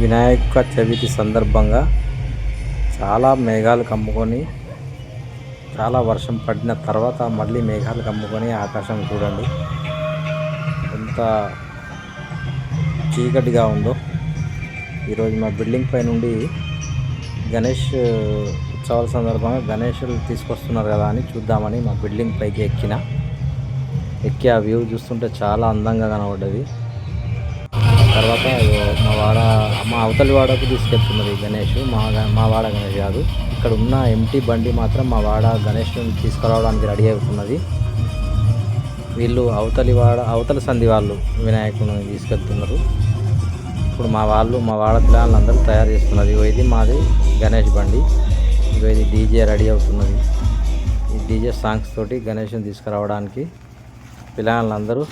వినాయక చవితి సందర్భంగా చాలా మేఘాలు కమ్ముకొని, చాలా వర్షం పడిన తర్వాత మళ్ళీ మేఘాలు కమ్ముకొని ఆకాశం చూడండి ఎంత చీకటిగా ఉందో. ఈరోజు మా బిల్డింగ్ పై నుండి గణేష్ ఉత్సవాల సందర్భంగా గణేషులు తీసుకొస్తున్నారు కదా అని చూద్దామని మా బిల్డింగ్ పైకి ఎక్కి ఆ వ్యూ చూస్తుంటే చాలా అందంగా కనబడ్డది. తర్వాత మా అవతలి వాడకు తీసుకెళ్తున్నది గణేష్, మా వాడ గణేష్ కాదు. ఇక్కడ ఉన్న ఎంటీ బండి మాత్రం మా వాడ గణేష్ని తీసుకురావడానికి రెడీ అవుతున్నది. వీళ్ళు అవతల సంధి వాళ్ళు వినాయకుని తీసుకెళ్తున్నారు. ఇప్పుడు మా వాడ పిల్లలందరూ తయారు చేస్తున్నది. ఇది మాది గణేష్ బండి, ఇది డీజే రెడీ అవుతున్నది. ఈ డీజే సాంగ్స్ తోటి గణేష్ని తీసుకురావడానికి పిల్లలందరూ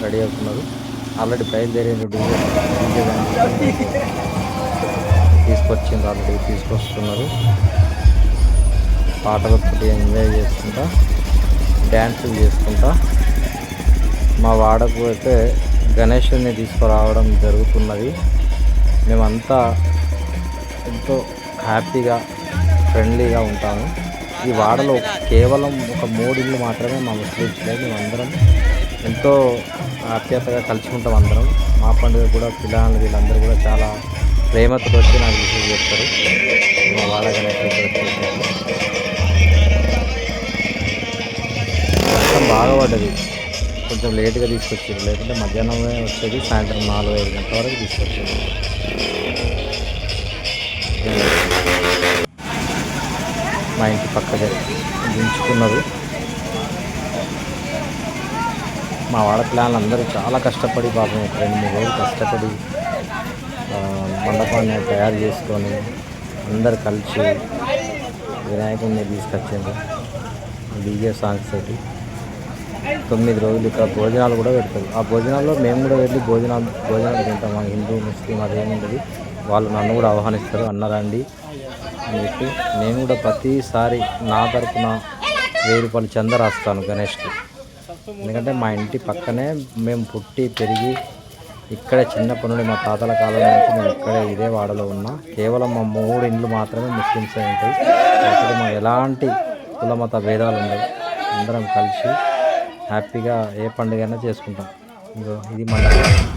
రెడీ అవుతున్నారు. ఆల్రెడీ బయలుదేరిన డీజే తీసుకొచ్చింది, ఆల్రెడీ తీసుకొస్తున్నారు. పాటలతో ఎంజాయ్ చేసుకుంటా, డ్యాన్సులు చేసుకుంటా మా వాడకు అయితే గణేషుని తీసుకురావడం జరుగుతున్నది. మేమంతా ఎంతో హ్యాపీగా, ఫ్రెండ్లీగా ఉంటాము. ఈ వాడలో కేవలం ఒక 3 ఇళ్ళు మాత్రమే మా ముస్లిమ్స్ లేదు. మేమందరం ఎంతో ఆప్యాయతగా కలిసి ఉంటాం అందరం. మా పండుగ కూడా పిల్లలు వీళ్ళందరూ కూడా చాలా ప్రేమతో వచ్చి నాకు విషయం చేస్తారు. మా వాడ గణేష్ వర్షం బాగా పడ్డది, కొంచెం లేట్గా తీసుకొచ్చారు. లేకుంటే మధ్యాహ్నమే వచ్చేది, సాయంత్రం 4-5 గంటల వరకు తీసుకొచ్చారు. మా ఇంటి పక్కనే దించుకున్నారు. మా వాడ పిల్లలు అందరూ చాలా కష్టపడి పాపం 2-3 రోజులు కష్టపడి మండపాన్ని తయారు చేసుకొని అందరు కలిసి వినాయకుడిని తీసుకొచ్చింది డీజే సాంగ్స్ తోటి. 9 రోజులు ఇక్కడ భోజనాలు కూడా పెడతారు. ఆ భోజనాల్లో మేము కూడా వెళ్ళి భోజనాలు తింటాం. మా హిందూ ముస్లిం అదేముంటుంది, వాళ్ళు నన్ను కూడా ఆహ్వానిస్తారు. అన్నారండి అని చెప్పి నేను కూడా ప్రతిసారి నా తరపున 1000 రూపాయలు చందా రాస్తాను గణేష్కి. ఎందుకంటే మా ఇంటి పక్కనే మేము పుట్టి పెరిగి ఇక్కడే చిన్నప్పటి నుండి మా తాతల కాలం నుంచి మేము ఇక్కడే ఇదే వాడలో ఉన్నా. కేవలం మా 3 ఇండ్లు మాత్రమే ముస్లిమ్స్ ఉంటాయి. అక్కడ మాకు ఎలాంటి కులమత భేదాలు ఉండవు. అందరం కలిసి హ్యాపీగా ఏ పండుగ అయినా చేసుకుంటాం. ఇది మండపం.